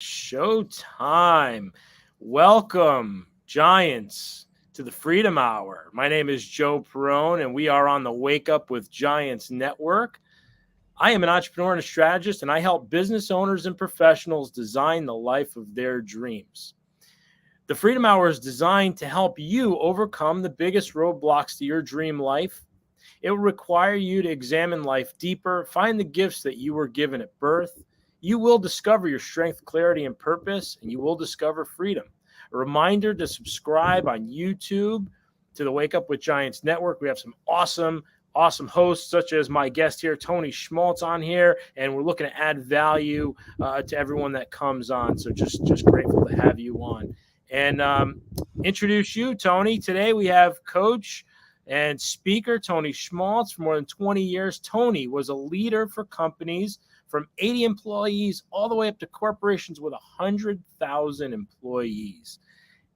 Showtime. Welcome, Giants, to the Freedom Hour. My name is Joe Perrone, and we are on the Wake Up with Giants network. I am an entrepreneur and a strategist, and I help business owners and professionals design the life of their dreams. The Freedom Hour is designed to help you overcome the biggest roadblocks to your dream life. It will require you to examine life deeper, find the gifts that you were given at birth. You will discover your strength, clarity, and purpose, and you will discover freedom. A reminder to subscribe on YouTube to the Wake Up with Giants Network. We have some awesome hosts, such as my guest here, Tony Schmaltz, on here, and we're looking to add value to everyone that comes on. So just grateful to have you on. And introduce you, Tony. Today we have Coach and speaker Tony Schmaltz. For more than 20 years, Tony was a leader for companies from 80 employees all the way up to corporations with 100,000 employees.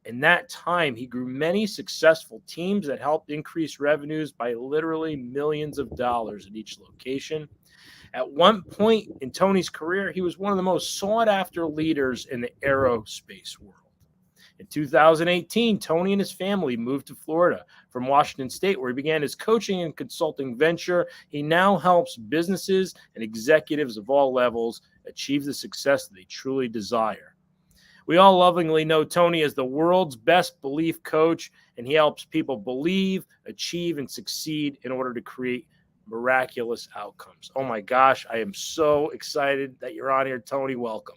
In that time, he grew many successful teams that helped increase revenues by literally millions of dollars at each location. At one point in Tony's career, he was one of the most sought-after leaders in the aerospace world. In 2018, Tony and his family moved to Florida from Washington State, where he began his coaching and consulting venture. He now helps businesses and executives of all levels achieve the success that they truly desire. We all lovingly know Tony as the world's best belief coach, and he helps people believe, achieve, and succeed in order to create miraculous outcomes. Oh my gosh, I am so excited that you're on here, Tony. Welcome.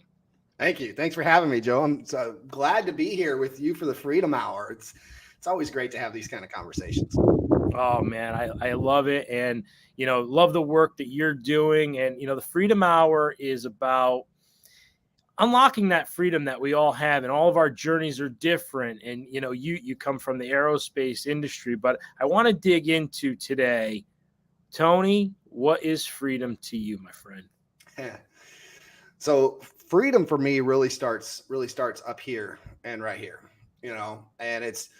Thank you. Thanks for having me, Joe. I'm so glad to be here with you for the Freedom Hour. It's always great to have these kind of conversations. Oh man, I love it, and love the work that you're doing. And the Freedom Hour is about unlocking that freedom that we all have, and all of our journeys are different. And you come from the aerospace industry, but I want to dig into today, Tony, what is freedom to you, my friend? So freedom for me really starts up here and right here, and it's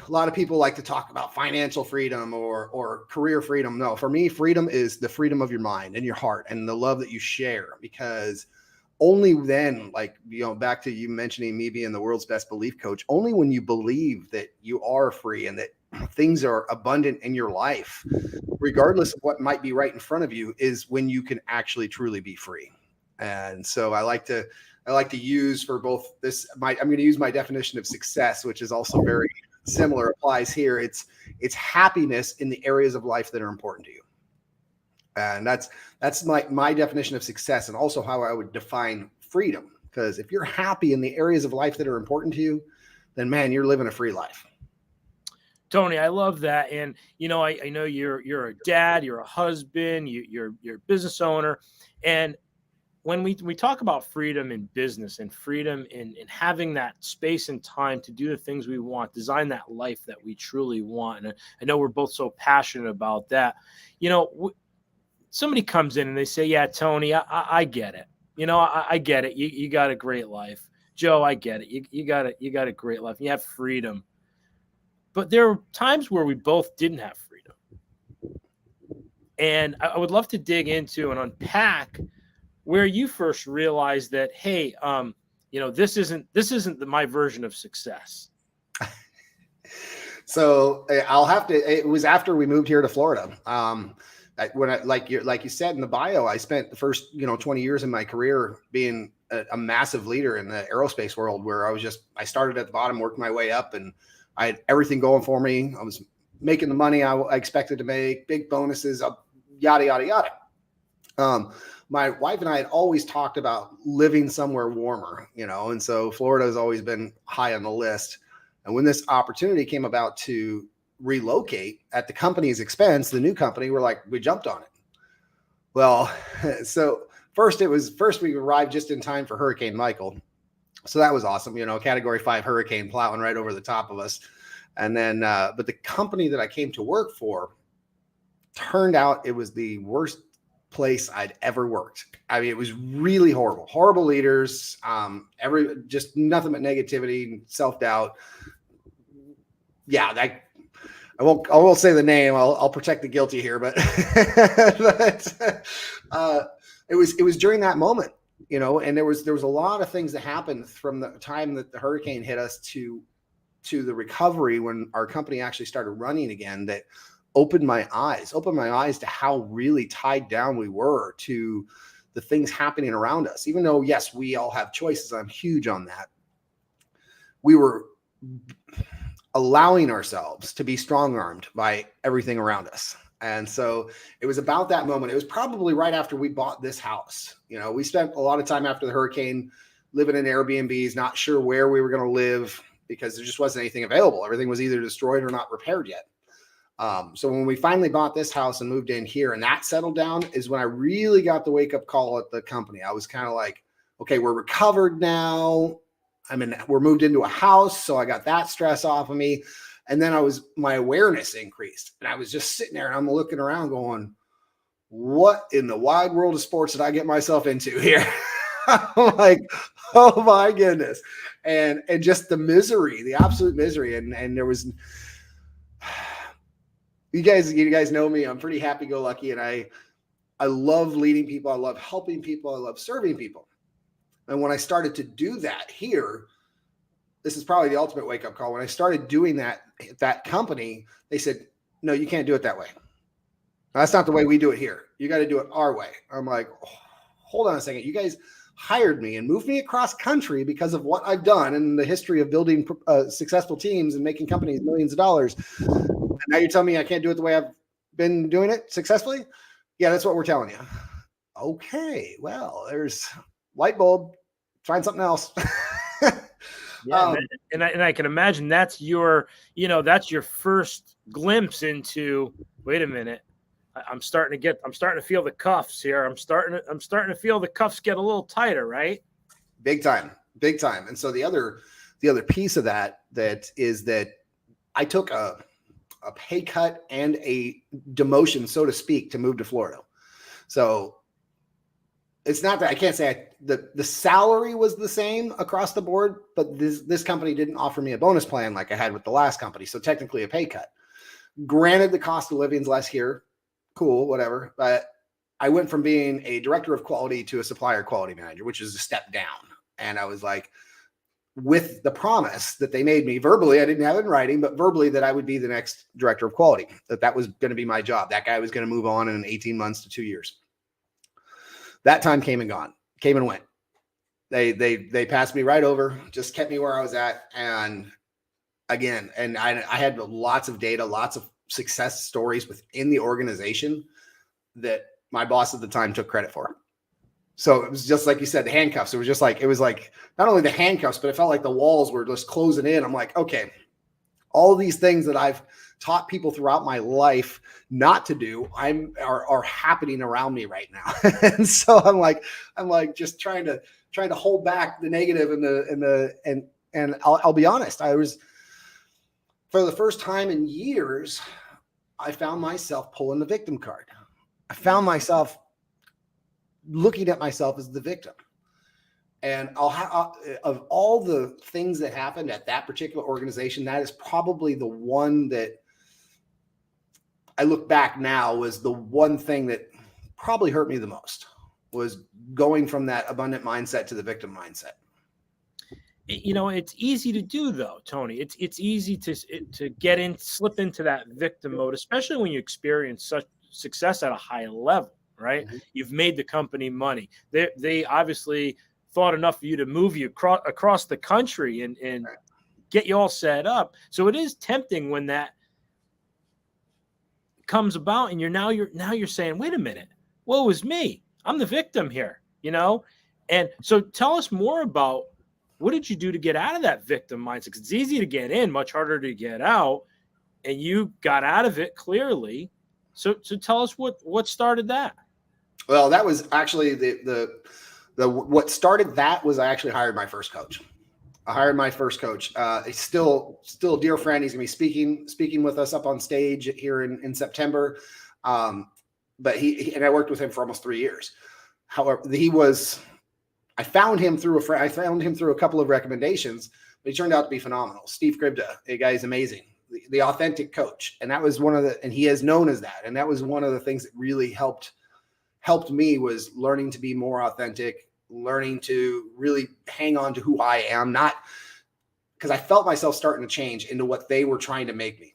a lot of people like to talk about financial freedom or career freedom. No, for me, freedom is the freedom of your mind and your heart and the love that you share, because only then, back to you mentioning me being the world's best belief coach, only when you believe that you are free and that things are abundant in your life, regardless of what might be right in front of you, is when you can actually truly be free. And so I like to use for both this, I'm going to use my definition of success, which is also very similar, applies here. It's happiness in the areas of life that are important to you. And that's my definition of success, and also how I would define freedom. Because if you're happy in the areas of life that are important to you, then man, you're living a free life. Tony, I love that. And, I know you're a dad, you're a husband, you're a business owner. And when we talk about freedom in business and freedom in having that space and time to do the things we want, design that life that we truly want. And I know we're both so passionate about that. Somebody comes in and they say, yeah, Tony, I get it. I get it. You got a great life. Joe, I get it. You got a great life. You have freedom. But there are times where we both didn't have freedom. And I would love to dig into and unpack where you first realized that, hey, this isn't my version of success. So it was after we moved here to Florida. Like you said in the bio, I spent the first, 20 years in my career being a massive leader in the aerospace world, where I started at the bottom, worked my way up, and I had everything going for me. I was making the money I expected to make, big bonuses, yada, yada, yada. My wife and I had always talked about living somewhere warmer, and so Florida has always been high on the list. And when this opportunity came about to relocate at the company's expense, the new company, we jumped on it. Well, so first we arrived just in time for Hurricane Michael. So that was awesome. Category 5 hurricane plowing right over the top of us. And then, but the company that I came to work for turned out it was the worst place I'd ever worked. I mean, it was really horrible leaders, just nothing but negativity, self-doubt. Yeah, I won't say the name. I'll protect the guilty here, but it was during that moment and there was a lot of things that happened from the time that the hurricane hit us to the recovery when our company actually started running again, that opened my eyes to how really tied down we were to the things happening around us. Even though, yes, we all have choices. I'm huge on that. We were allowing ourselves to be strong-armed by everything around us. And so it was about that moment. It was probably right after we bought this house. We spent a lot of time after the hurricane living in Airbnbs, not sure where we were going to live because there just wasn't anything available. Everything was either destroyed or not repaired yet. So when we finally bought this house and moved in here and that settled down is when I really got the wake up call at the company. I was kind of like, okay, we're recovered now. We're moved into a house. So I got that stress off of me. And then my awareness increased and I was just sitting there and I'm looking around going, what in the wide world of sports did I get myself into here? I'm like, oh my goodness. And just the misery, the absolute misery. And there was, you guys know me. I'm pretty happy-go-lucky, and I love leading people. I love helping people. I love serving people. And when I started to do that here, this is probably the ultimate wake-up call. When I started doing that at that company, they said, no, you can't do it that way. That's not the way we do it here. You got to do it our way. I'm like, oh, hold on a second. You guys hired me and moved me across country because of what I've done in the history of building successful teams and making companies millions of dollars. And now you're telling me I can't do it the way I've been doing it successfully? Yeah, that's what we're telling you. Okay, well, there's light bulb. Find something else. Yeah, and I can imagine that's your first glimpse into, wait a minute, I'm starting to feel the cuffs here. I'm starting to feel the cuffs get a little tighter, right? Big time. And so the other piece of that is that I took a pay cut and a demotion, so to speak, to move to Florida. So it's not that I can't say the salary was the same across the board, but this company didn't offer me a bonus plan like I had with the last company. So technically a pay cut. Granted, the cost of living is less here. Cool, whatever. But I went from being a director of quality to a supplier quality manager, which is a step down. And I was like, with the promise that they made me verbally, I didn't have it in writing, but verbally that I would be the next director of quality, that was going to be my job. That guy was going to move on in 18 months to 2 years. That time came and went. They passed me right over, just kept me where I was at. And again, I had lots of data, lots of success stories within the organization that my boss at the time took credit for. So it was just like you said, the handcuffs. It was like not only the handcuffs, but it felt like the walls were just closing in. I'm like, okay, all of these things that I've taught people throughout my life not to do, are happening around me right now. And so I'm like just trying to hold back the negative and I'll be honest. I was, for the first time in years, I found myself pulling the victim card. I found myself looking at myself as the victim. And of all the things that happened at that particular organization, that is probably the one that I look back now was the one thing that probably hurt me the most, was going from that abundant mindset to the victim mindset. It's easy to do though, Tony. It's easy to slip into that victim mode, especially when you experience such success at a high level, right? Mm-hmm. You've made the company money. They obviously thought enough of you to move you across the country and get you all set up. So it is tempting when that comes about and you're saying, wait a minute, woe is me. I'm the victim here, And so tell us more about, what did you do to get out of that victim mindset? Because it's easy to get in, much harder to get out, and you got out of it clearly. So tell us what started that. Well, that was actually the what started that was I actually hired my first coach. He's still a dear friend. He's going to be speaking with us up on stage here in September. But he and I worked with him for almost 3 years. However, I found him through a friend. I found him through a couple of recommendations, but he turned out to be phenomenal. Steve Kribda, a guy is amazing, the authentic coach. And that was and he is known as that. And that was one of the things that really helped me, was learning to be more authentic learning to really hang on to who I am, not because I felt myself starting to change into what they were trying to make me,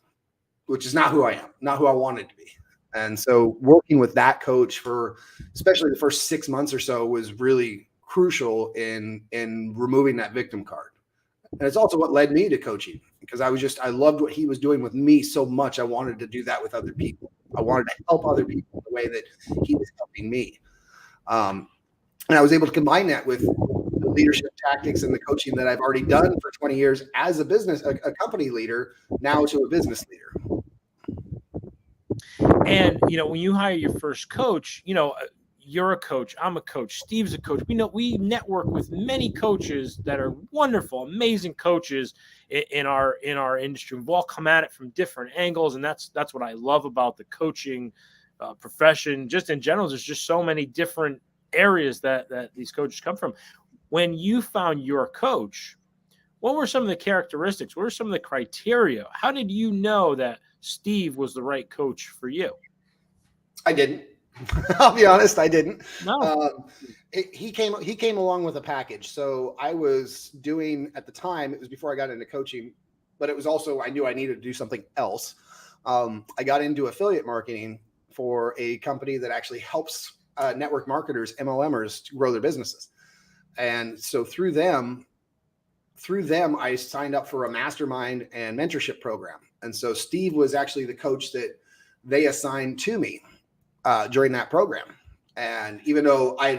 which is not who I am, not who I wanted to be. And so working with that coach for especially the first 6 months or so was really crucial in removing that victim card. And it's also what led me to coaching, because I loved what he was doing with me so much. I wanted to do that with other people. I wanted to help other people the way that he was helping me. And I was able to combine that with the leadership tactics and the coaching that I've already done for 20 years as a company leader, now to a business leader. And, when you hire your first coach, you're a coach, I'm a coach, Steve's a coach. We network with many coaches that are wonderful, amazing coaches in our industry. We've all come at it from different angles. And that's what I love about the coaching profession. Just in general, there's just so many different areas that these coaches come from. When you found your coach, what were some of the characteristics? What were some of the criteria? How did you know that Steve was the right coach for you? I didn't. I'll be honest, I didn't. No. He came along with a package. So I was doing, at the time, it was before I got into coaching, but it was also, I knew I needed to do something else. I got into affiliate marketing for a company that actually helps network marketers, MLMers, to grow their businesses. And so through them, I signed up for a mastermind and mentorship program. And so Steve was actually the coach that they assigned to me during that program. And even though I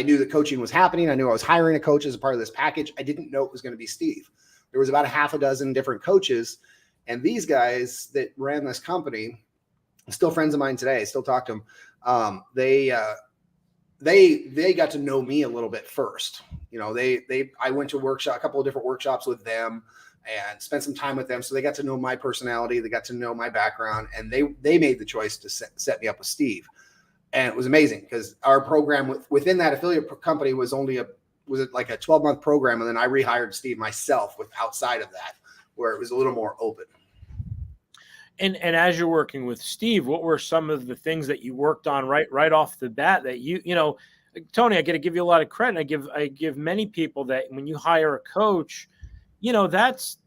knew that coaching was happening, I knew I was hiring a coach as a part of this package, I didn't know it was going to be Steve. There was about a half a dozen different coaches. And these guys that ran this company, still friends of mine today, I still talk to them. They got to know me a little bit first. I went to a couple of different workshops with them and spent some time with them. So they got to know my personality. They got to know my background, and they made the choice to set me up with Steve. And it was amazing because our program within that affiliate company was like a 12-month program. And then I rehired Steve myself outside of that, where it was a little more open. And as you're working with Steve, what were some of the things that you worked on right off the bat that Tony, I got to give you a lot of credit. I give many people that when you hire a coach, that's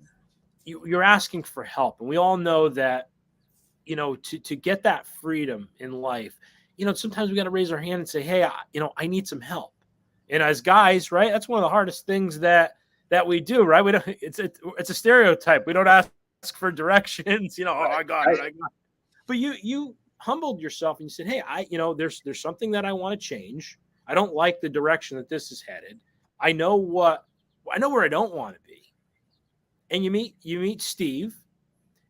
you're asking for help. And we all know that, to get that freedom in life, sometimes we got to raise our hand and say, hey, I need some help. And as guys, right, that's one of the hardest things that we do, right? We don't. It's a stereotype. We don't ask for directions. I got it. But you humbled yourself and you said, hey, there's something that I want to change. I don't like the direction that this is headed. I know where I don't want to be. And you meet Steve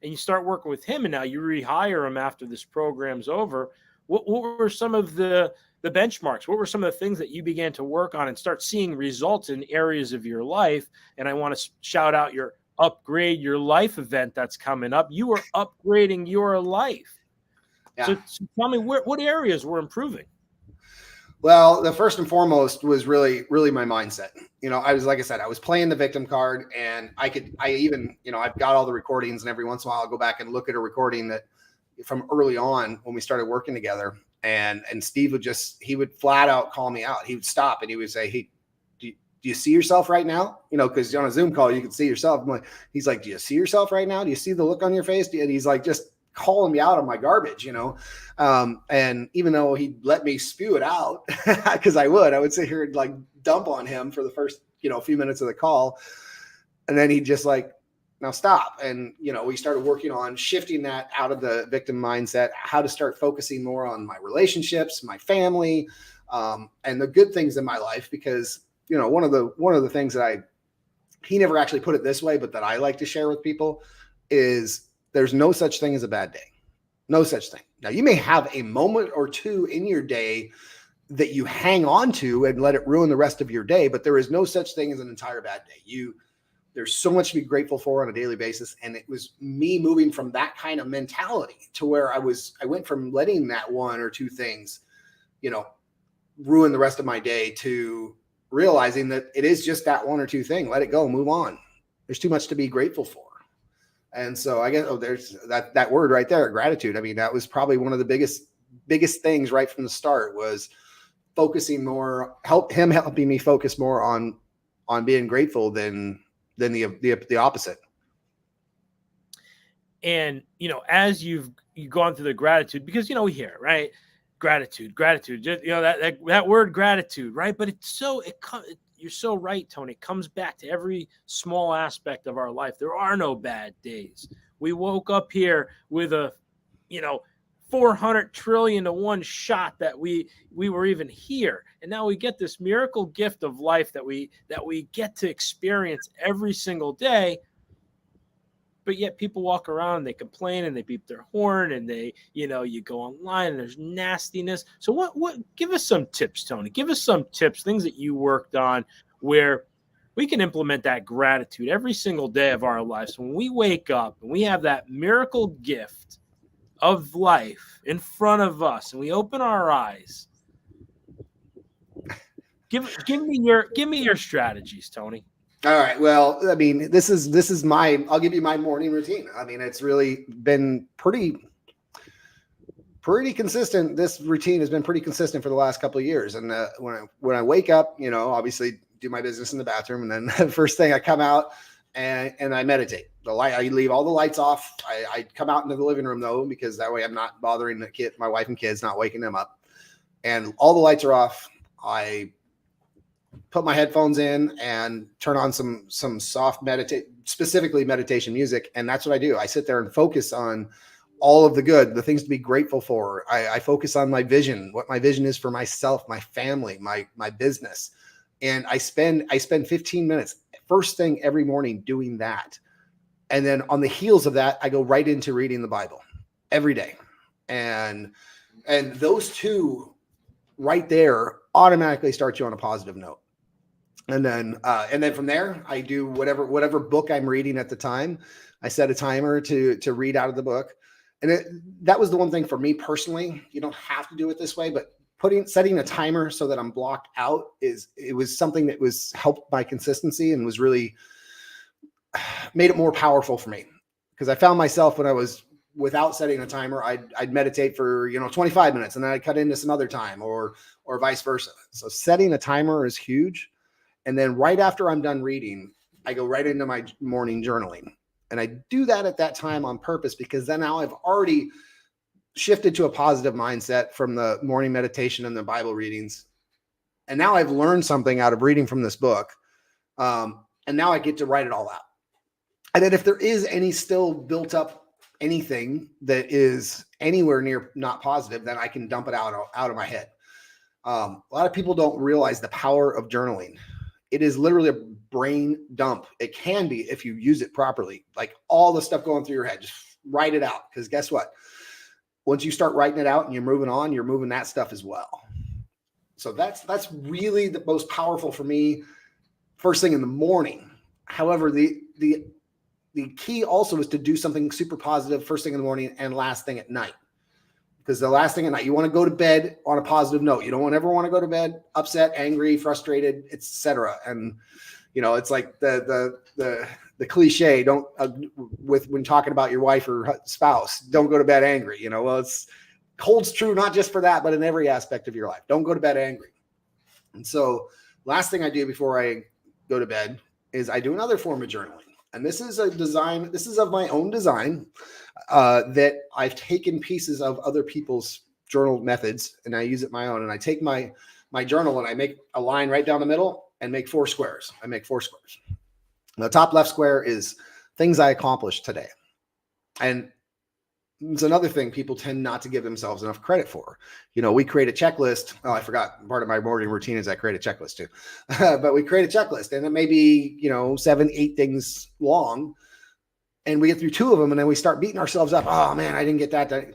and you start working with him, and now you rehire him after this program's over. What were some of the benchmarks? What were some of the things that you began to work on and start seeing results in areas of your life? And I want to shout out your Upgrade Your Life event that's coming up. You are upgrading your life. Yeah. So tell me, what areas were improving? Well, the first and foremost was really, really my mindset. I was, like I said, I was playing the victim card, and I've got all the recordings, and every once in a while I'll go back and look at a recording that from early on when we started working together. And Steve would flat out call me out. He would stop and he would say, hey, do you see yourself right now? Because on a Zoom call, you can see yourself. He's like, do you see yourself right now? Do you see the look on your face? And he's like, just calling me out on my garbage, and even though he'd let me spew it out, because I would sit here and like dump on him for the first, few minutes of the call. And then he'd just like, now stop. And, we started working on shifting that out of the victim mindset, how to start focusing more on my relationships, my family, and the good things in my life. Because, one of the things that he never actually put it this way, but that I like to share with people is there's no such thing as a bad day. No such thing. Now, you may have a moment or two in your day that you hang on to and let it ruin the rest of your day, but there is no such thing as an entire bad day. There's so much to be grateful for on a daily basis. And it was me moving from that kind of mentality to where I went from letting that one or two things, ruin the rest of my day, to realizing that it is just that one or two thing. Let it go, move on. There's too much to be grateful for. And so I guess, there's that word right there, gratitude. I mean, that was probably one of the biggest things right from the start, was helping me focus more on being grateful than the opposite. And, as you've gone through the gratitude, because, we hear, right? Gratitude, just, that word gratitude, right? But you're so right, Tony. It comes back to every small aspect of our life. There are no bad days. We woke up here with a, 400 trillion to 1 shot that we were even here. And now we get this miracle gift of life that we get to experience every single day. But yet people walk around, they complain and they beep their horn, and they, you go online and there's nastiness. So what, give us some tips, Tony. Give us some tips, things that you worked on where we can implement that gratitude every single day of our lives. When we wake up and we have that miracle gift of life in front of us and we open our eyes, give me your strategies, Tony. All right. Well, I mean, this is I'll give you my morning routine. I mean, it's really been pretty consistent. This routine has been pretty consistent for the last couple of years. And when I wake up, obviously do my business in the bathroom. And then the first thing I come out and I meditate. I leave all the lights off. I come out into the living room though, because that way I'm not bothering my wife and kids, not waking them up. And all the lights are off. I put my headphones in and turn on some soft specifically meditation music. And that's what I do. I sit there and focus on all of the good, the things to be grateful for. I focus on my vision, what my vision is for myself, my family, my business. And I spend 15 minutes first thing every morning doing that. And then on the heels of that, I go right into reading the Bible every day. And those two right there automatically start you on a positive note. And then from there, I do whatever book I'm reading at the time. I set a timer to read out of the book. And that was the one thing for me personally. You don't have to do it this way, but setting a timer so that I'm blocked out it was something that was helped my consistency and was really made it more powerful for me. Because I found myself when I was without setting a timer, I'd meditate for 25 minutes and then I'd cut into some other time or vice versa. So setting a timer is huge. And then right after I'm done reading, I go right into my morning journaling. And I do that at that time on purpose, because then now I've already shifted to a positive mindset from the morning meditation and the Bible readings. And now I've learned something out of reading from this book. And now I get to write it all out. And then if there is any still built up anything that is anywhere near not positive, then I can dump it out of my head. A lot of people don't realize the power of journaling. It is literally a brain dump. It can be if you use it properly. Like all the stuff going through your head, just write it out. Because guess what? Once you start writing it out and you're moving that stuff as well. So that's really the most powerful for me first thing in the morning. However, the key also is to do something super positive first thing in the morning and last thing at night. Because the last thing at night, you want to go to bed on a positive note. You don't ever want to go to bed upset, angry, frustrated, etc. And it's like the cliche. Don't when talking about your wife or spouse, don't go to bed angry. Well, it's holds true not just for that, but in every aspect of your life. Don't go to bed angry. And so, last thing I do before I go to bed is I do another form of journaling. And this is of my own design that I've taken pieces of other people's journal methods and I use it my own. And I take my journal and I make a line right down the middle and make 4 squares. I make 4 squares. And the top left square is things I accomplished today. And it's another thing people tend not to give themselves enough credit for. We create a checklist. Oh, I forgot. Part of my morning routine is I create a checklist too. But we create a checklist and it may be, 7, 8 things long. And we get through 2 of them and then we start beating ourselves up. Oh man, I didn't get that done.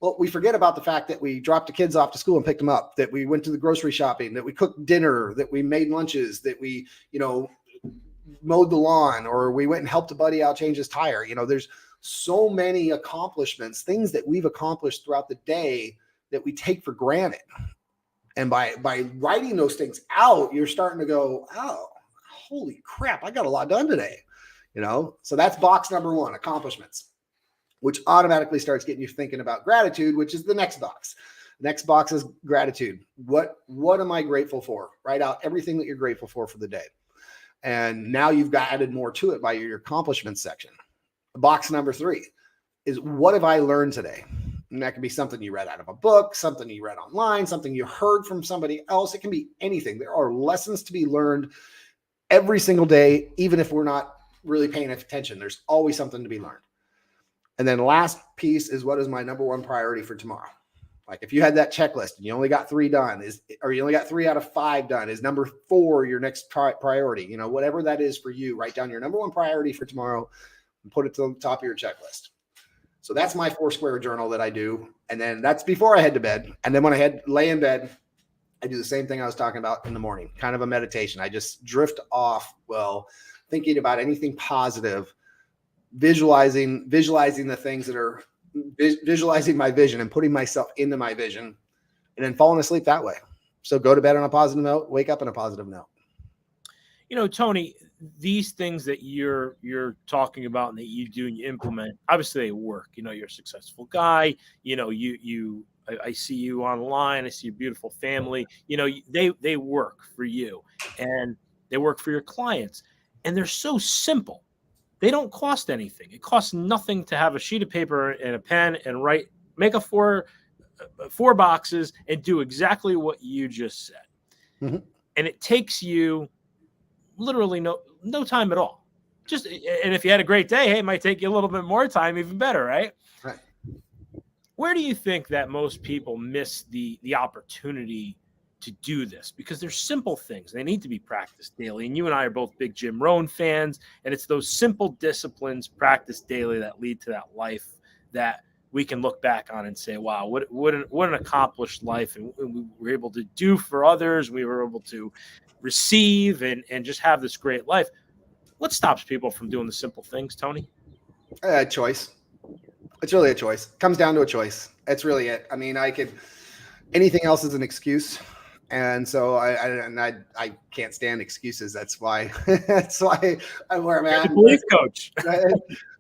Well, we forget about the fact that we dropped the kids off to school and picked them up, that we went to the grocery shopping, that we cooked dinner, that we made lunches, that we, mowed the lawn, or we went and helped a buddy out change his tire. There's so many accomplishments, things that we've accomplished throughout the day that we take for granted. And by writing those things out, you're starting to go, oh, holy crap, I got a lot done today. So that's box number 1, accomplishments, which automatically starts getting you thinking about gratitude, which is the next box. Next box is gratitude. What am I grateful for? Write out everything that you're grateful for the day. And now you've got added more to it by your accomplishments section. Box number 3 is what have I learned today? And that can be something you read out of a book, something you read online, something you heard from somebody else. It can be anything. There are lessons to be learned every single day, even if we're not really paying attention. There's always something to be learned. And then the last piece is what is my number 1 priority for tomorrow? Like if you had that checklist and you only got 3 done, or you only got 3 out of 5 done, is number 4 your next priority? You know, whatever that is for you, write down your number 1 priority for tomorrow and put it to the top of your checklist. So that's my 4-square journal that I do. And then that's before I head to bed. And then when I lay in bed, I do the same thing I was talking about in the morning, kind of a meditation. I just drift off, thinking about anything positive, visualizing the things that are visualizing my vision and putting myself into my vision, and then falling asleep that way. So go to bed on a positive note, wake up on a positive note. You know, Tony, these things that you're talking about and that you do and you implement, obviously they work. You know, you're a successful guy. You know, I see you online. I see your beautiful family. You know, they work for you and they work for your clients, and they're so simple. They don't cost anything. It costs nothing to have a sheet of paper and a pen and make a four boxes and do exactly what you just said. Mm-hmm. And it takes you literally no time at all. And if you had a great day, hey, it might take you a little bit more time, even better, right? Right. Where do you think that most people miss the opportunity to do this? Because they're simple things. They need to be practiced daily. And you and I are both big Jim Rohn fans. And it's those simple disciplines practiced daily that lead to that life that we can look back on and say, wow, what an accomplished life. And we were able to do for others. We were able to receive and just have this great life. What stops people from doing the simple things, Tony? Choice. It's really a choice. It comes down to a choice. That's really it. I mean, anything else is an excuse. And so I can't stand excuses. That's why I'm where I'm at. The belief coach.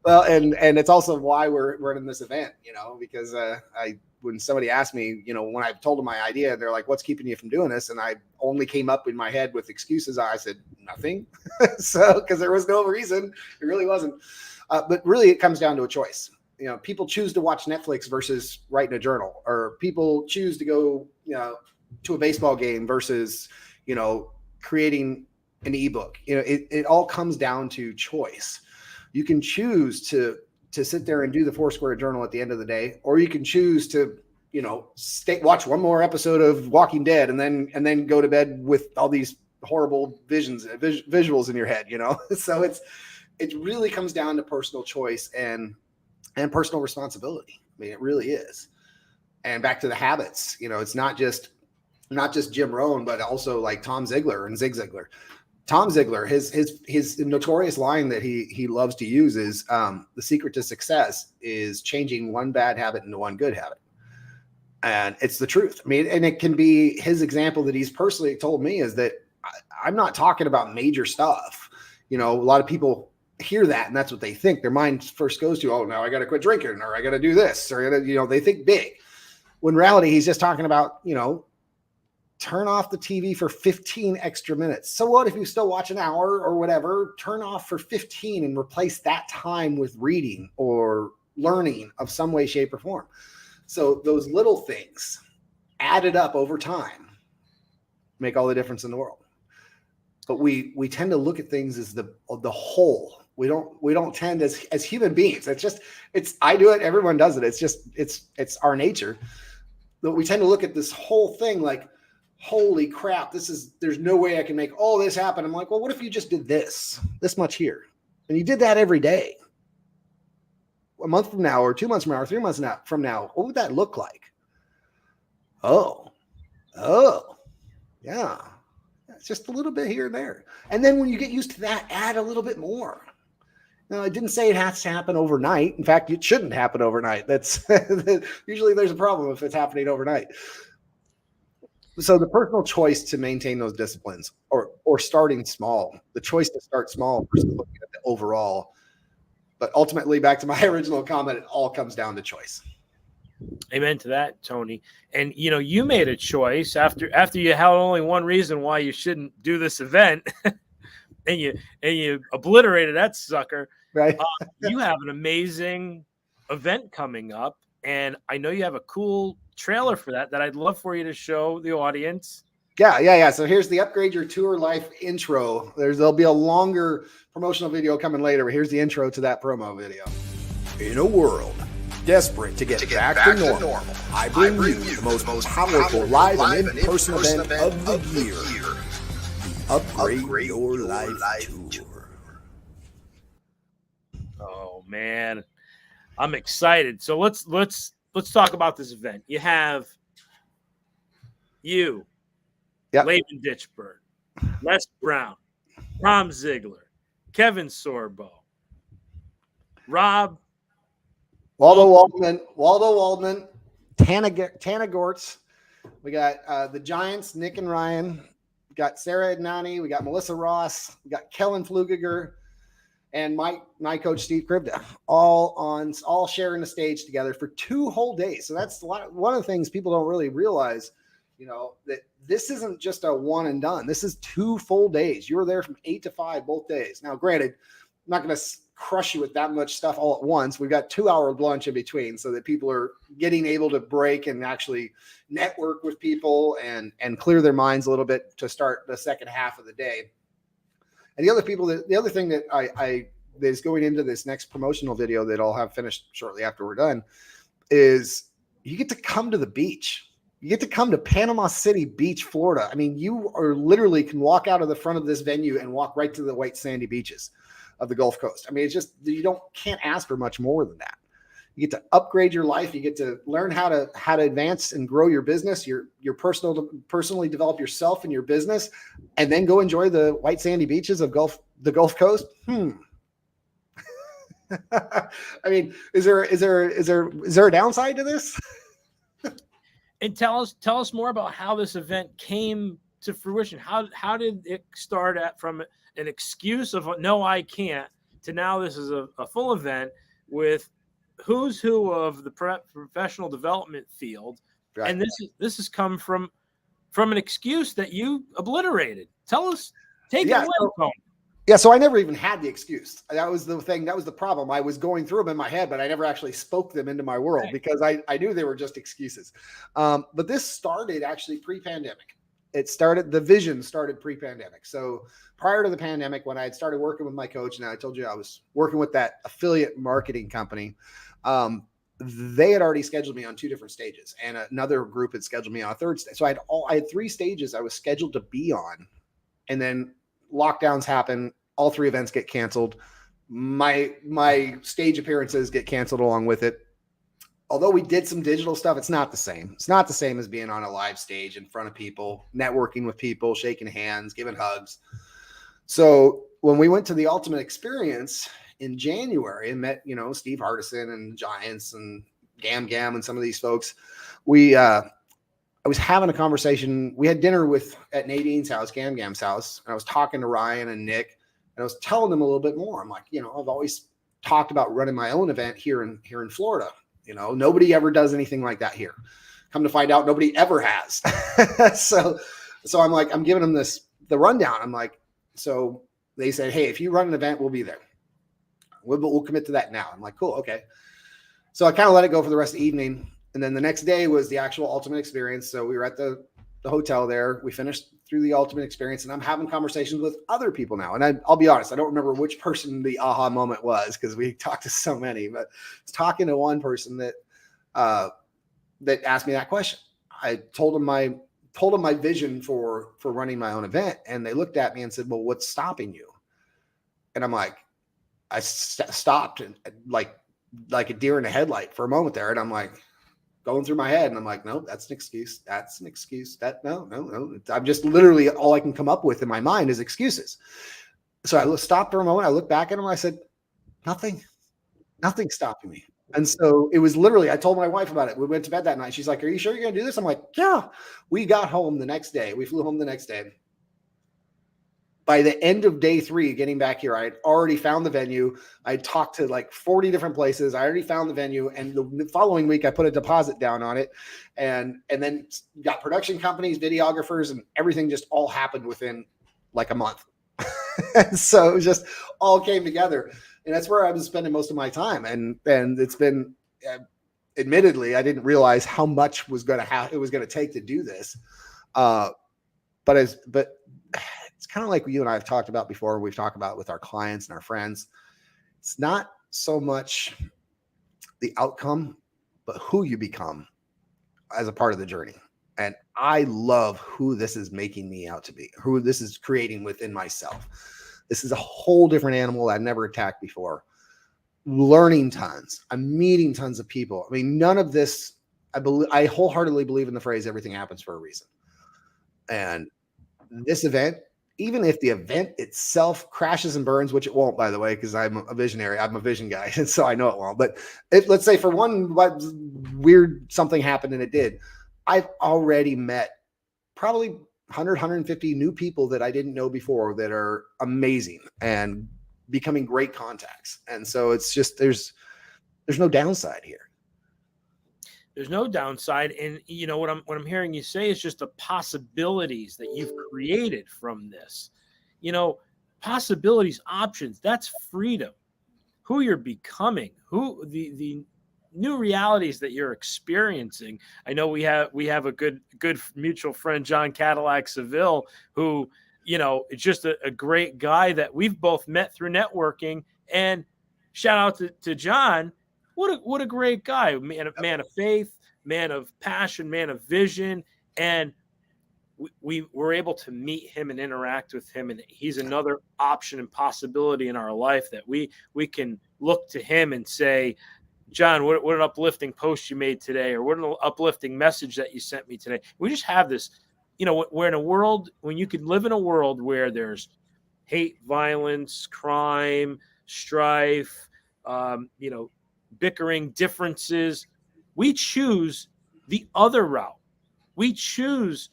Well, and it's also why we're in this event, you know, because when somebody asked me, you know, when I told them my idea, they're like, what's keeping you from doing this? And I only came up in my head with excuses. I said, nothing. So, because there was no reason. It really wasn't. But really, it comes down to a choice. You know, people choose to watch Netflix versus writing a journal, or people choose to go, you know, to a baseball game versus, you know, creating an ebook. You know, it all comes down to choice. You can choose to sit there and do the 4-square journal at the end of the day, or you can choose to, you know, watch one more episode of Walking Dead and then go to bed with all these horrible visuals in your head, you know? So it really comes down to personal choice and personal responsibility. I mean, it really is. And back to the habits, you know, it's not just Jim Rohn, but also like Tom Ziglar and Zig Ziglar. Tom Ziglar, his notorious line that he loves to use is the secret to success is changing one bad habit into one good habit. And it's the truth. I mean, and it can be his example that he's personally told me is that I'm not talking about major stuff. You know, a lot of people hear that and that's what they think. Their mind first goes to, oh, now I got to quit drinking, or I got to do this, or, you know, they think big. When in reality, he's just talking about, you know, turn off the TV for 15 extra minutes. So what if you still watch an hour or whatever? Turn off for 15 and replace that time with reading or learning of some way, shape, or form. So those little things added up over time make all the difference in the world. But we tend to look at things as the whole. We don't tend as human beings. I do it. Everyone does it. It's our nature. But we tend to look at this whole thing like, holy crap, there's no way I can make all this happen. I'm like, well, what if you just did this much here? And you did that every day. A month from now, or 2 months from now, or 3 months from now, what would that look like? Oh, yeah. It's just a little bit here and there. And then when you get used to that, add a little bit more. Now, I didn't say it has to happen overnight. In fact, it shouldn't happen overnight. That's usually there's a problem if it's happening overnight. So the personal choice to maintain those disciplines or starting small, the choice to start small versus looking at the overall. But ultimately, back to my original comment, it all comes down to choice. Amen to that, Tony. And you made a choice after you had only one reason why you shouldn't do this event, and you obliterated that sucker. Right. You have an amazing event coming up, and I know you have a cool trailer for that I'd love for you to show the audience. Yeah. So here's the Upgrade Your Tour Life intro. There'll be a longer promotional video coming later, but here's the intro to that promo video. In a world desperate to get back to normal, I bring you the most powerful live and in-person event of the year, the Upgrade Your Life Tour. Oh man, I'm excited. So let's talk about this event. You have you, Laban Ditchburn, Les Brown, Tom Ziegler, Kevin Sorbo, Rob, Waldo Waldman, Tana Gortz. We got the Giants, Nick and Ryan. We got Sarah Ignani. We got Melissa Ross. We got Kellen Flugiger, and my coach Steve Krivda, all sharing the stage together for 2 whole days. So that's one of the things people don't really realize, that this isn't just a one and done. This is 2 full days. You were there from 8 to 5 both days. Now, granted, I'm not going to crush you with that much stuff all at once. We've got 2-hour lunch in between so that people are getting able to break and actually network with people and clear their minds a little bit to start the second half of the day. And the other thing that I is going into this next promotional video that I'll have finished shortly after we're done is you get to come to the beach. You get to come to Panama City Beach, Florida. I mean, you are literally can walk out of the front of this venue and walk right to the white sandy beaches of the Gulf Coast. I mean, it's just, can't ask for much more than that. You get to upgrade your life. You get to learn how to advance and grow your business, your personally develop yourself and your business, and then go enjoy the white sandy beaches of the Gulf Coast. I mean, is there a downside to this? And tell us more about how this event came to fruition. How did it start from an excuse of no, I can't, to now this is a full event with who's who of the professional development field. Right. And this has come from an excuse that you obliterated. Tell us, take it away. So I never even had the excuse. That was the thing. That was the problem. I was going through them in my head, but I never actually spoke them into my world because I knew they were just excuses. But this started actually pre-pandemic. The vision started pre-pandemic. So prior to the pandemic, when I had started working with my coach, and I told you I was working with that affiliate marketing company, they had already scheduled me on 2 different stages, and another group had scheduled me on a 3rd stage. So I had 3 stages I was scheduled to be on, and then lockdowns happen. All 3 events get canceled. My stage appearances get canceled along with it. Although we did some digital stuff, it's not the same. It's not the same as being on a live stage in front of people, networking with people, shaking hands, giving hugs. So when we went to the Ultimate Experience in January and met, Steve Hardison and Giants and Gam and some of these folks, I was having a conversation. We had dinner at Nadine's house, Gam's house, and I was talking to Ryan and Nick, and I was telling them a little bit more. I'm like, I've always talked about running my own event here in Florida. Nobody ever does anything like that here. Come to find out, nobody ever has. So I'm like, I'm giving them the rundown. I'm like, so they said, hey, if you run an event, we'll be there. We'll commit to that now. I'm like, cool, okay. So I kind of let it go for the rest of the evening. And then the next day was the actual Ultimate Experience. So we were at the hotel there. We finished through the Ultimate Experience, and I'm having conversations with other people now. And I'll be honest, I don't remember which person the aha moment was because we talked to so many, but I was talking to one person that asked me that question. I told him my vision for running my own event, and they looked at me and said, well, what's stopping you? And I'm like, I stopped and like a deer in a headlight for a moment there. And I'm like, going through my head, and I'm like, no, that's an excuse. That's an excuse. No. I'm just literally all I can come up with in my mind is excuses. So I stopped for a moment. I looked back at him. I said, nothing's stopping me. And so it was literally, I told my wife about it. We went to bed that night. She's like, are you sure you're going to do this? I'm like, yeah. We got home the next day. We flew home the next day. by the end of day 3, getting back here, I had already found the venue. I talked to like 40 different places. I already found the venue. And the following week I put a deposit down on it, and then got production companies, videographers, and everything just all happened within like a month. And so it was just all came together, and that's where I was spending most of my time. And it's been, admittedly, I didn't realize how much it was going to take to do this. But it's kind of like you and I have talked about before. We've talked about with our clients and our friends. It's not so much the outcome, but who you become as a part of the journey. And I love who this is making me out to be, who this is creating within myself. This is a whole different animal I've never attacked before. Learning tons. I'm meeting tons of people. I mean, none of this, I wholeheartedly believe in the phrase, everything happens for a reason. And this event, even if the event itself crashes and burns, which it won't, by the way, because I'm a visionary, I'm a vision guy, and so I know it won't. But let's say for one weird something happened and it did, I've already met probably 100, 150 new people that I didn't know before that are amazing and becoming great contacts. And so it's just, there's no downside here. There's no downside. And you know, what I'm hearing you say is just the possibilities that you've created from this, you know, possibilities, options, that's freedom, who you're becoming, who the new realities that you're experiencing. I know we have a good mutual friend, John Cadillac Seville, who, you know, it's just a great guy that we've both met through networking. And shout out to John. What a great guy, man of faith, man of passion, man of vision. And we were able to meet him and interact with him. And he's another option and possibility in our life that we can look to him and say, John, what an uplifting post you made today, or what an uplifting message that you sent me today. We just have this, you know, we're in a world when you can live in a world where there's hate, violence, crime, strife, you know, bickering, differences. We choose the other route. We choose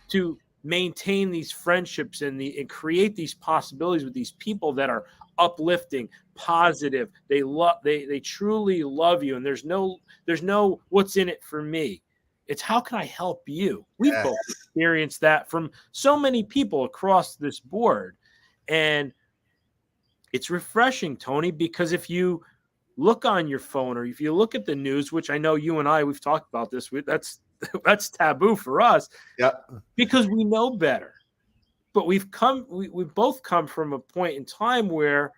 to maintain these friendships and create these possibilities with these people that are uplifting, positive. They truly love you, and there's no what's in it for me. It's how can I help you? We've both experienced that from so many people across this board, and it's refreshing, Tony, because if you look on your phone or if you look at the news, which I know you and we've talked about this, that's taboo for us, because we know better. But we've both come from a point in time where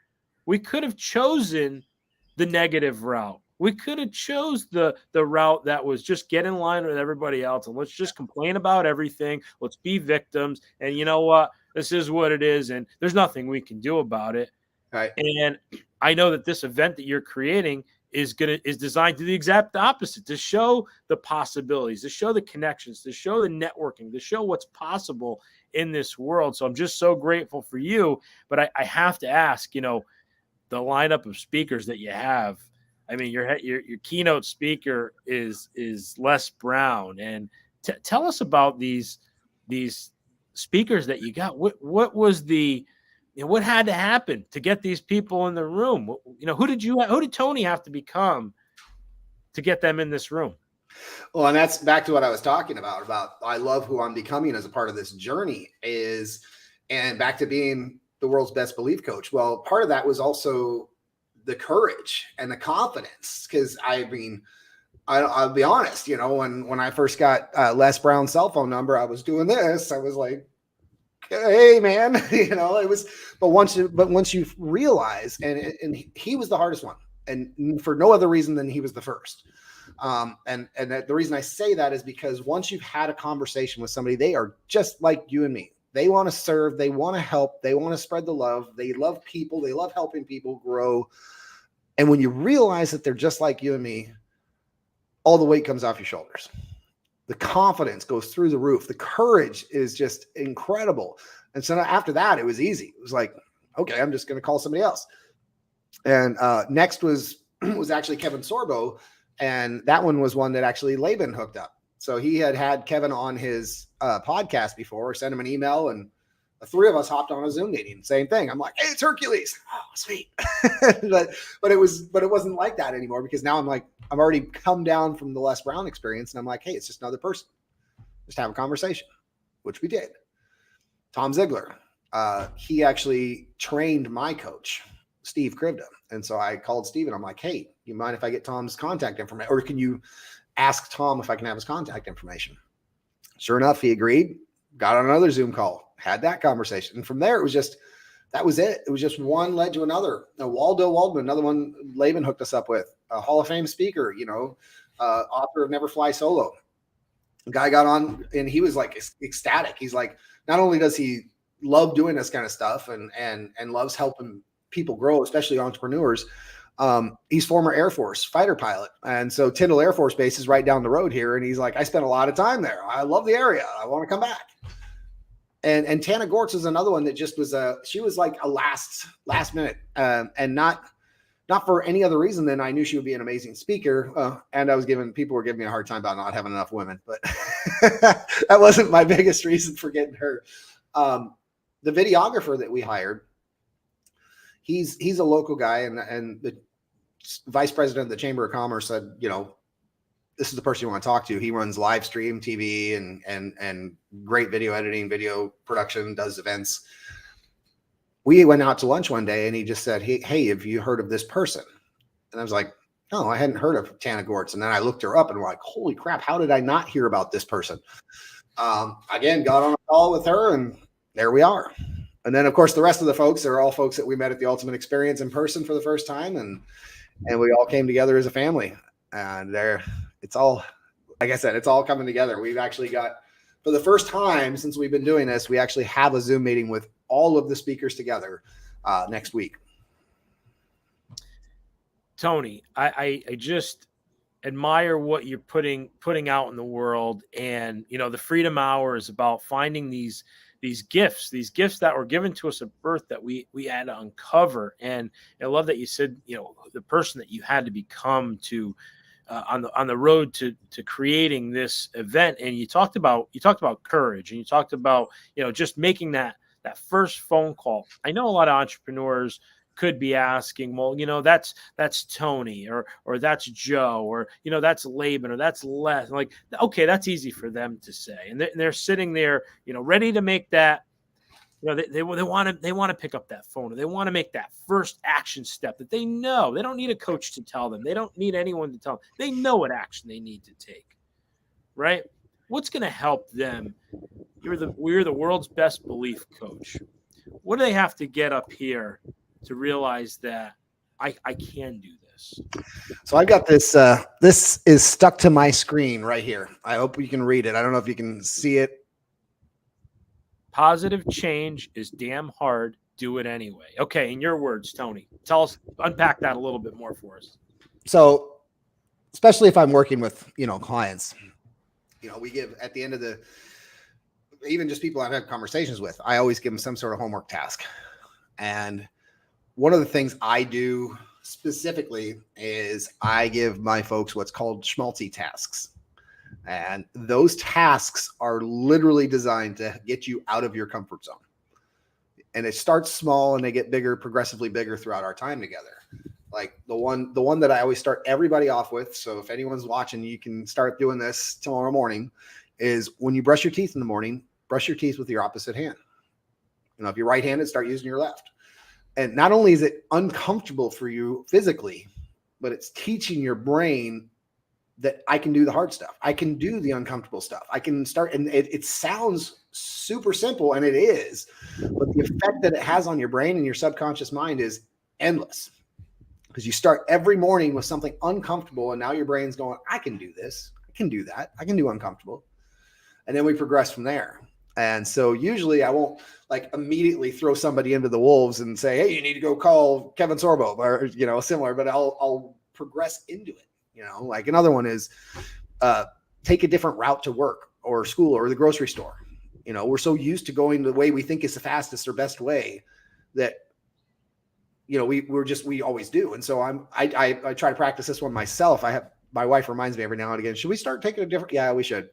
we could have chosen the negative route. We could have chose the route that was just get in line with everybody else and let's just complain about everything. Let's be victims. And you know what? This is what it is. And there's nothing we can do about it. Right. And I know that this event that you're creating is designed to do the exact opposite, to show the possibilities, to show the connections, to show the networking, to show what's possible in this world. So I'm just so grateful for you. But I have to ask, you know, the lineup of speakers that you have. I mean, your keynote speaker is Les Brown, and tell us about these speakers that you got. What was what had to happen to get these people in the room? You know, who did Tony have to become to get them in this room? Well, and that's back to what I was talking about I love who I'm becoming as a part of this journey and back to being the world's best belief coach. Well, part of that was also the courage and the confidence. Cause I mean, I'll be honest, you know, when I first got Les Brown's cell phone number, I was doing this. I was like, hey man, you know, it was, but once you realize, and he was the hardest one, and for no other reason than he was the first. And the reason I say that is because once you've had a conversation with somebody, they are just like you and me. They want to serve, they want to help, they want to spread the love. They love people. They love helping people grow. And when you realize that they're just like you and me, all the weight comes off your shoulders. The confidence goes through the roof. The courage is just incredible. And so after that, it was easy. It was like, okay, I'm just going to call somebody else. And next was actually Kevin Sorbo. And that one was one that actually Laban hooked up. So he had Kevin on his podcast before, sent him an email, and The three of us hopped on a Zoom meeting. Same thing. I'm like, hey, it's Hercules. Oh, sweet. but it wasn't like that anymore, because now I'm like, I've already come down from the Les Brown experience, and I'm like, hey, it's just another person. Just have a conversation, which we did. Tom Ziegler, he actually trained my coach, Steve Krivda. And so I called Steve and I'm like, hey, you mind if I get Tom's contact information? Or can you ask Tom if I can have his contact information? Sure enough, he agreed, got on another Zoom call, had that conversation. And from there, that was it. It was just one led to another. Waldo Waldman, another one Laban hooked us up with, a Hall of Fame speaker, author of Never Fly Solo. The guy got on and he was like ecstatic. He's like, not only does he love doing this kind of stuff and loves helping people grow, especially entrepreneurs, he's former Air Force fighter pilot. And so Tyndall Air Force Base is right down the road here. And he's like, I spent a lot of time there. I love the area. I want to come back. And Tana Gortz is another one that just was she was like a last minute, and not for any other reason than I knew she would be an amazing speaker. And people were giving me a hard time about not having enough women, but that wasn't my biggest reason for getting her. The videographer that we hired, he's a local guy, and the vice president of the Chamber of Commerce said, this is the person you want to talk to. He runs live stream TV and great video editing, video production, does events. We went out to lunch one day and he just said, hey, have you heard of this person? And I was like, no, I hadn't heard of Tana Gortz. And then I looked her up and I'm like, holy crap, how did I not hear about this person? Again, got on a call with her and there we are. And then of course, the rest of the folks are all folks that we met at the Ultimate Experience in person for the first time. And we all came together as a family, and it's all, like I said, it's all coming together. We've actually got, for the first time since we've been doing this, we actually have a Zoom meeting with all of the speakers together next week. Tony, I just admire what you're putting out in the world. And, the Freedom Hour is about finding these gifts that were given to us at birth that we had to uncover. And I love that you said, the person that you had to become to on the road to creating this event. And you talked about courage, and you talked about, just making that first phone call. I know a lot of entrepreneurs could be asking, well, that's Tony or that's Joe, or, that's Laban, or that's Les. Like, okay, that's easy for them to say. And they're sitting there, ready to make that, they want to pick up that phone, or they want to make that first action step that they know. They don't need a coach to tell them. They don't need anyone to tell them. They know what action they need to take, right? What's going to help them? We're the world's best belief coach. What do they have to get up here to realize that I can do this? So I've got this. This is stuck to my screen right here. I hope you can read it. I don't know if you can see it. Positive change is damn hard. Do it anyway. Okay, in your words, Tony, tell us, unpack that a little bit more for us. So, especially if I'm working with, clients, we give at the end of even just people I've had conversations with, I always give them some sort of homework task. And one of the things I do specifically is I give my folks what's called Schmaltzy tasks. And those tasks are literally designed to get you out of your comfort zone. And it starts small and they get bigger, progressively bigger throughout our time together. Like the one that I always start everybody off with. So if anyone's watching, you can start doing this tomorrow morning, is when you brush your teeth in the morning, brush your teeth with your opposite hand. If you're right-handed, start using your left. And not only is it uncomfortable for you physically, but it's teaching your brain that I can do the hard stuff. I can do the uncomfortable stuff. I can start, and it sounds super simple, and it is, but the effect that it has on your brain and your subconscious mind is endless. Because you start every morning with something uncomfortable, and now your brain's going, I can do this. I can do that. I can do uncomfortable. And then we progress from there. And so usually I won't immediately throw somebody into the wolves and say, hey, you need to go call Kevin Sorbo or, similar, but I'll progress into it. Another one is take a different route to work or school or the grocery store. We're so used to going the way we think is the fastest or best way that, we always do. And so I try to practice this one myself. My wife reminds me every now and again, should we start taking a different? Yeah, we should.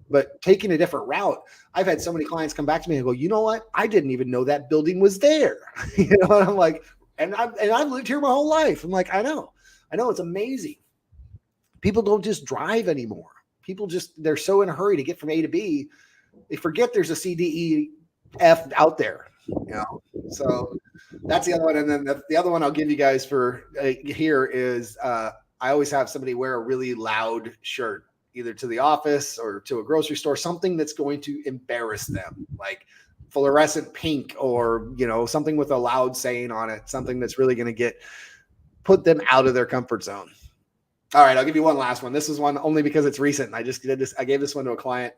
but taking a different route. I've had so many clients come back to me and go, you know what? I didn't even know that building was there. You know, and I'm like, and I've lived here my whole life. I'm like, I know, it's amazing. People don't just drive anymore. People they're so in a hurry to get from A to B. They forget there's a C, D, E, F out there, you know? So that's the other one. And then the other one I'll give you guys for here is, I always have somebody wear a really loud shirt, either to the office or to a grocery store, something that's going to embarrass them, like fluorescent pink, or, you know, something with a loud saying on it, something that's really going to put them out of their comfort zone. All right, I'll give you one last one. This is one only because it's recent. I just did this. I gave this one to a client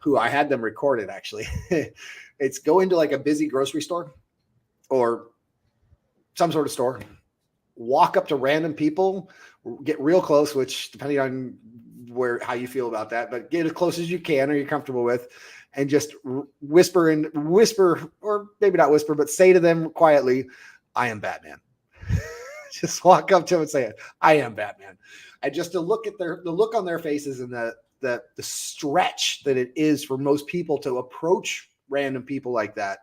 who I had them recorded, actually. It's go into like a busy grocery store or some sort of store, walk up to random people, get real close, which depending on how you feel about that, but get as close as you can or you're comfortable with, and just whisper, or maybe not whisper, but say to them quietly, I am Batman. Just walk up to them and say it. I am Batman. And just to look at the look on their faces and the stretch that it is for most people to approach random people like that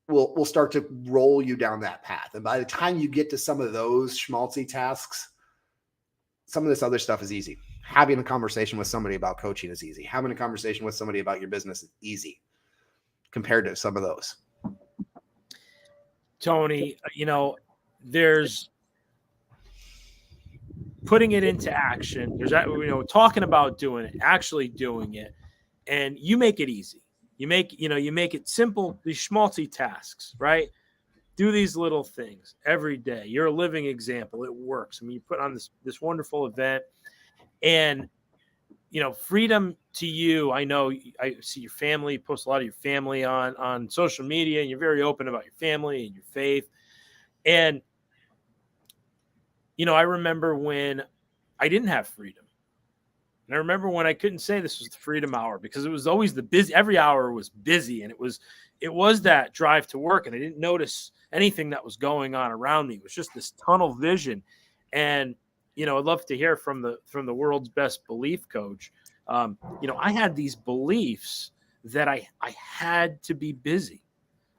will start to roll you down that path. And by the time you get to some of those schmaltzy tasks, some of this other stuff is easy. Having a conversation with somebody about coaching is easy. Having a conversation with somebody about your business is easy compared to some of those. Tony, you know, there's putting it into action. There's, you know, talking about doing it, actually doing it, and you make it easy. You make it simple. These schmaltzy tasks, right? Do these little things every day. You're a living example. It works. I mean, you put on this wonderful event, and you know, freedom to you. I know I see your family, you post a lot of your family on social media, and you're very open about your family and your faith. And you know, I remember when I didn't have freedom. And I remember when I couldn't say this was the freedom hour, because it was always every hour was busy, and it was that drive to work, and I didn't notice anything that was going on around me. It was just this tunnel vision. And you know, I'd love to hear from the world's best belief coach. You know, I had these beliefs that I had to be busy.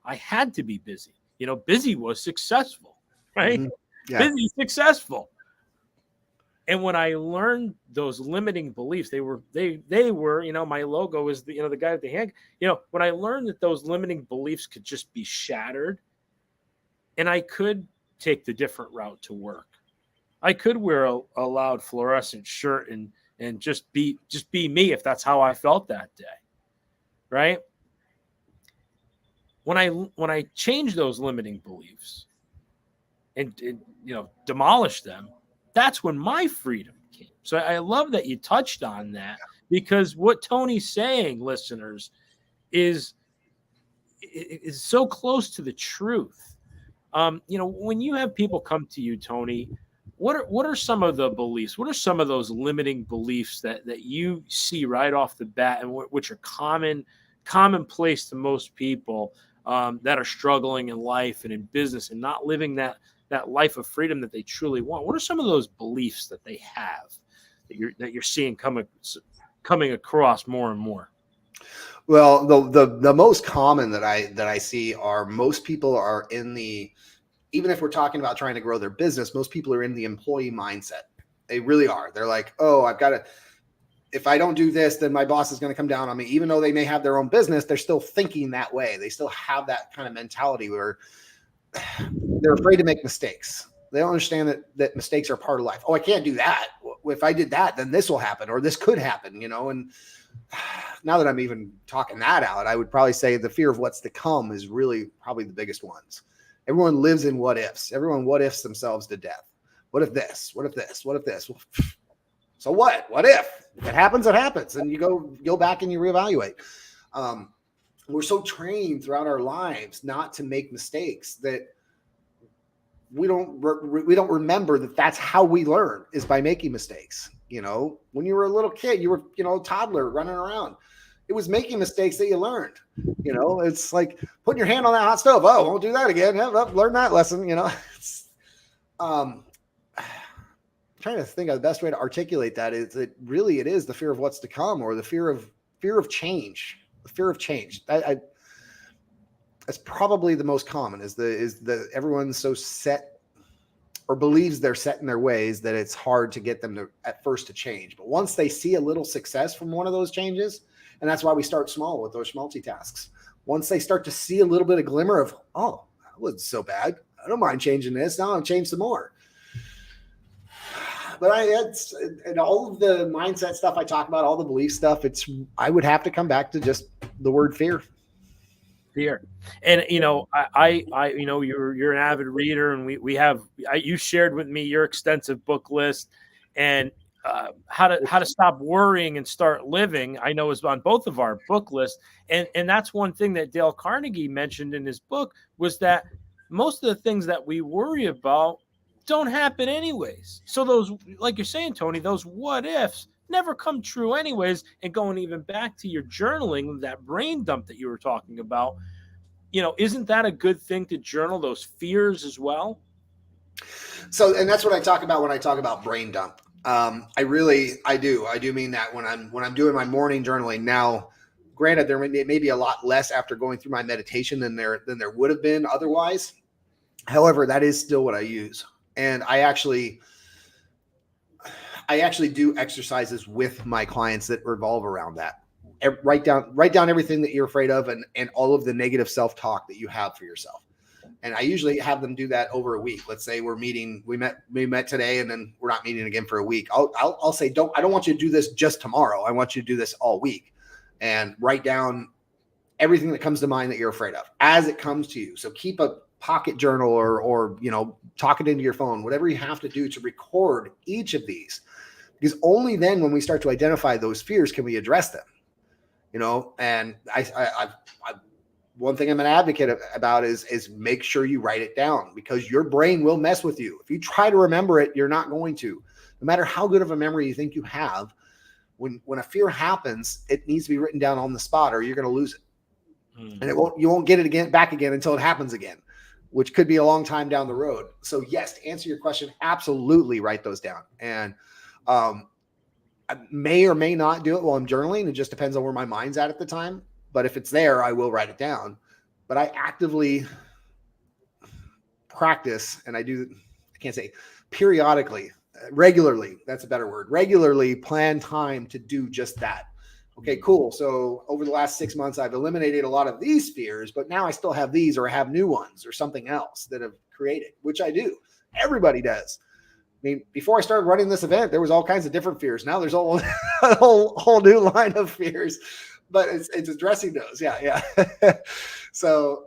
I had to be busy. You know, busy was successful, right? Mm-hmm. Yeah. Busy, successful. And when I learned those limiting beliefs, they were, you know, my logo is the guy with the hand, you know, when I learned that those limiting beliefs could just be shattered, and I could take the different route to work. I could wear a loud fluorescent shirt and just be me if that's how I felt that day. Right. When I changed those limiting beliefs and you know, demolish them, that's when my freedom came. So I love that you touched on that, because what Tony's saying, listeners, is so close to the truth. You know, when you have people come to you, Tony, what are some of the beliefs? What are some of those limiting beliefs that you see right off the bat, and which are commonplace to most people that are struggling in life and in business and not living that life of freedom that they truly want? What are some of those beliefs that they have that you're seeing coming across more and more? Well, the most common that I see are, most people are in the, even if we're talking about trying to grow their business, most people are in the employee mindset. They really are. They're like, oh, if I don't do this, then my boss is going to come down on me. Even though they may have their own business, they're still thinking that way. They still have that kind of mentality where they're afraid to make mistakes. They don't understand that mistakes are part of life. Oh, I can't do that. If I did that, then this will happen, or this could happen, you know? And now that I'm even talking that out, I would probably say the fear of what's to come is really probably the biggest ones. Everyone lives in what ifs. Everyone what ifs themselves to death. What if this? What if this? What if this? Well, so what? What if? If it happens, it happens. And you go back and you reevaluate. We're so trained throughout our lives not to make mistakes that we don't remember that that's how we learn, is by making mistakes. You know, when you were a little kid, you were, you know, a toddler running around. It was making mistakes that you learned. You know, it's like putting your hand on that hot stove. Oh, won't do that again. Yeah, learn that lesson. You know, trying to think of the best way to articulate that is that really it is the fear of what's to come, or the fear of change, the fear of change. That's probably the most common is the everyone's so set or believes they're set in their ways that it's hard to get them to at first to change. But once they see a little success from one of those changes, and that's why we start small with those multitasks. Once they start to see a little bit of glimmer of, oh, that wasn't so bad. I don't mind changing this. Now I'll change some more. But and all of the mindset stuff I talk about, all the belief stuff, I would have to come back to just the word fear. Fear. And, you know, I you know, you're an avid reader, and you shared with me your extensive book list, and how to stop worrying and start living, I know is on both of our book lists. And that's one thing that Dale Carnegie mentioned in his book, was that most of the things that we worry about don't happen anyways. So those, like you're saying, Tony, those what ifs never come true anyways. And going even back to your journaling, that brain dump that you were talking about, you know, isn't that a good thing to journal those fears as well? So, and that's what I talk about when I talk about brain dump. I do mean that when I'm doing my morning journaling. Now, granted, there may be a lot less after going through my meditation than there would have been otherwise. However, that is still what I use. And I actually do exercises with my clients that revolve around that. Write down everything that you're afraid of and all of the negative self-talk that you have for yourself. And I usually have them do that over a week. Let's say we met today, and then we're not meeting again for a week. I'll say, I don't want you to do this just tomorrow. I want you to do this all week, and write down everything that comes to mind that you're afraid of as it comes to you. So keep a pocket journal or you know, talk it into your phone, whatever you have to do to record each of these, because only then when we start to identify those fears can we address them, you know. And I one thing I'm an advocate about is make sure you write it down, because your brain will mess with you. If you try to remember it, you're not going to, no matter how good of a memory you think you have. When a fear happens, it needs to be written down on the spot, or you're going to lose it. And you won't get it back again until it happens again, which could be a long time down the road. So yes, to answer your question, absolutely write those down. And I may or may not do it while I'm journaling. It just depends on where my mind's at the time. But if it's there, I will write it down. But I actively practice, and I can't say periodically, regularly, that's a better word, regularly plan time to do just that. Okay, cool. So over the last 6 months, I've eliminated a lot of these fears, but now I still have these, or I have new ones or something else that have created, which I do. Everybody does. I mean, before I started running this event, there was all kinds of different fears. Now there's a whole new line of fears, but it's addressing those. Yeah. So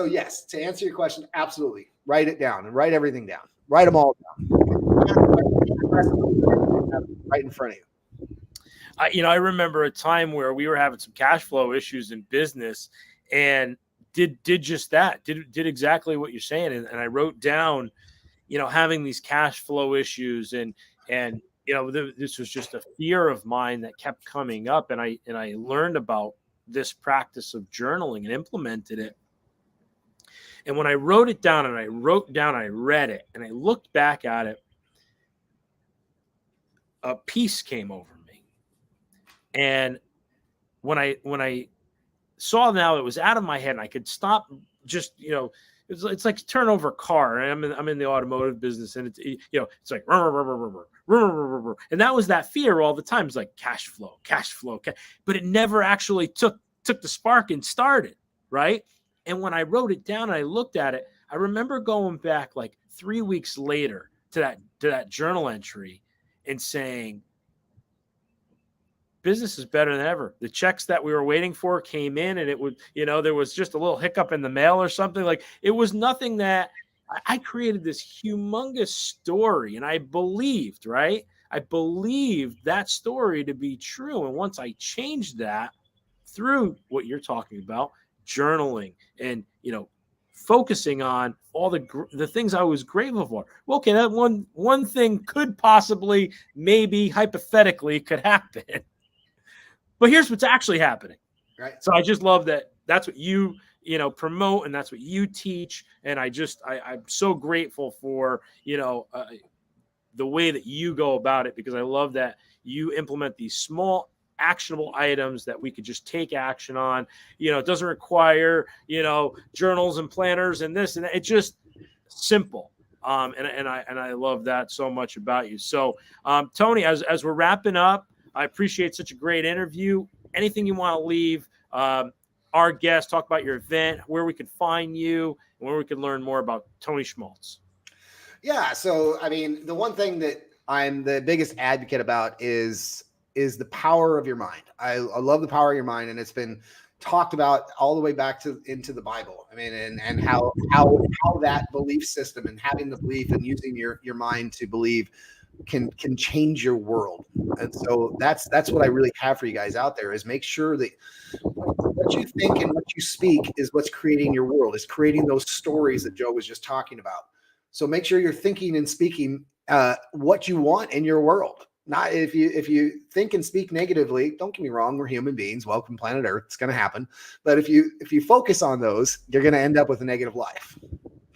yes, to answer your question, absolutely. Write it down and write everything down. Write them all down. Right in front of you. I remember a time where we were having some cash flow issues in business, and did just that, did exactly what you're saying. And I wrote down, you know, having these cash flow issues, and you know, this was just a fear of mine that kept coming up. And I learned about this practice of journaling and implemented it. And when I wrote it down, I read it, and I looked back at it, a peace came over me. And when I saw now it was out of my head, and I could stop, just, you know, it's like turn over a car. And I'm in the automotive business, and it's, you know, it's like, and that was that fear all the time. It's like cash flow, but it never actually took the spark and started, right? And when I wrote it down and I looked at it, I remember going back like 3 weeks later to that journal entry and saying, business is better than ever. The checks that we were waiting for came in, and it would, you know, there was just a little hiccup in the mail or something. Like, it was nothing that I created this humongous story, and I believed, right? I believed that story to be true. And once I changed that through what you're talking about, journaling and, you know, focusing on all the things I was grateful for. Well, okay, that one thing could possibly, maybe hypothetically, could happen. But here's what's actually happening. Right. So I just love that. That's what you promote, and that's what you teach. And I'm so grateful for, you know, the way that you go about it, because I love that you implement these small actionable items that we could just take action on. It doesn't require, journals and planners and this and that. It's just simple. And I love that so much about you. So, Tony, as we're wrapping up, I appreciate such a great interview. Anything you want to leave our guests, talk about your event, where we can find you, and where we can learn more about Tony Schmaltz. Yeah. So, I mean, the one thing that I'm the biggest advocate about is the power of your mind. I love the power of your mind, and it's been talked about all the way back into the Bible. I mean, and how that belief system and having the belief and using your mind to believe can change your world. And so that's what I really have for you guys out there, is make sure that what you think and what you speak is what's creating your world, is creating those stories that Joe was just talking about. So make sure you're thinking and speaking what you want in your world. Not if you think and speak negatively, don't get me wrong, we're human beings, welcome planet Earth, it's going to happen. But if you focus on those, you're going to end up with a negative life.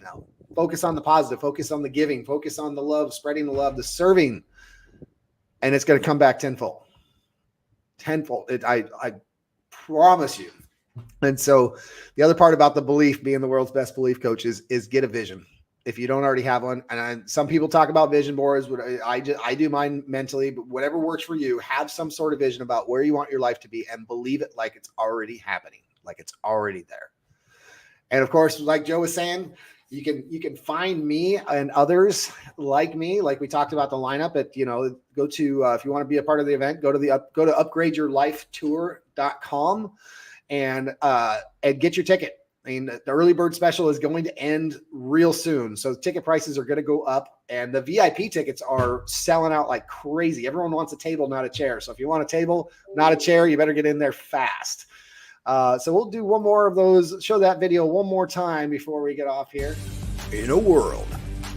Now, focus on the positive, focus on the giving, focus on the love, spreading the love, the serving, and it's going to come back tenfold. I promise you. And so the other part about the belief, being the world's best belief coach, is get a vision. If you don't already have one, and some people talk about vision boards, I do mine mentally, but whatever works for you, have some sort of vision about where you want your life to be and believe it like it's already happening, like it's already there. And of course, like Joe was saying, you can find me and others like me, like we talked about the lineup at, go to, if you want to be a part of the event, go to upgradeyourlifetour.com and get your ticket. I mean, the early bird special is going to end real soon. So ticket prices are going to go up, and the VIP tickets are selling out like crazy. Everyone wants a table, not a chair. So if you want a table, not a chair, you better get in there fast. So we'll do one more of those, show that video one more time before we get off here. In a world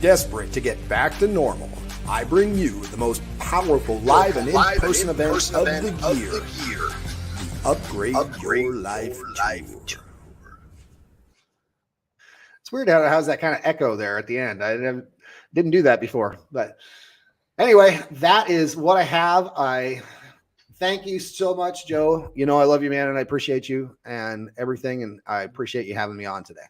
desperate to get back to normal, I bring you the most powerful live and in-person event of the year. The Upgrade Your Life Tour. It's weird how it has that kind of echo there at the end. I didn't do that before. But anyway, that is what I have. I thank you so much, Joe. I love you, man, and I appreciate you and everything, and I appreciate you having me on today.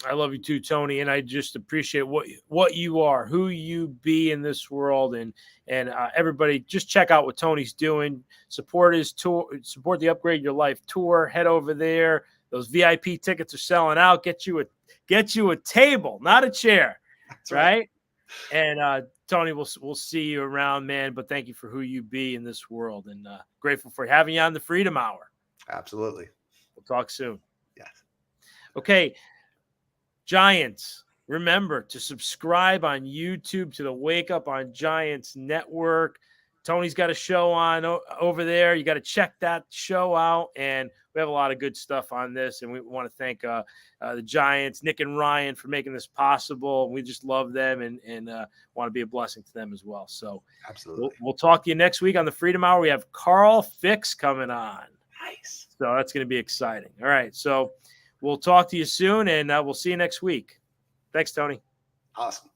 I love you too, Tony, and I just appreciate what you are, who you be in this world, and everybody just check out what Tony's doing. Support his tour, support the Upgrade Your Life Tour. Head over there. Those VIP tickets are selling out. Get you a table, not a chair. That's right. And Tony, we'll see you around, man. But thank you for who you be in this world, and grateful for having you on the Freedom Hour. Absolutely. We'll talk soon. Yes. Okay. Giants, remember to subscribe on YouTube to the Wake Up on Giants Network. Tony's got a show on over there. You got to check that show out. And we have a lot of good stuff on this. And we want to thank the Giants, Nick and Ryan, for making this possible. We just love them and want to be a blessing to them as well. So absolutely. We'll talk to you next week on the Freedom Hour. We have Carl Fix coming on. Nice. So that's going to be exciting. All right. So we'll talk to you soon, and we'll see you next week. Thanks, Tony. Awesome.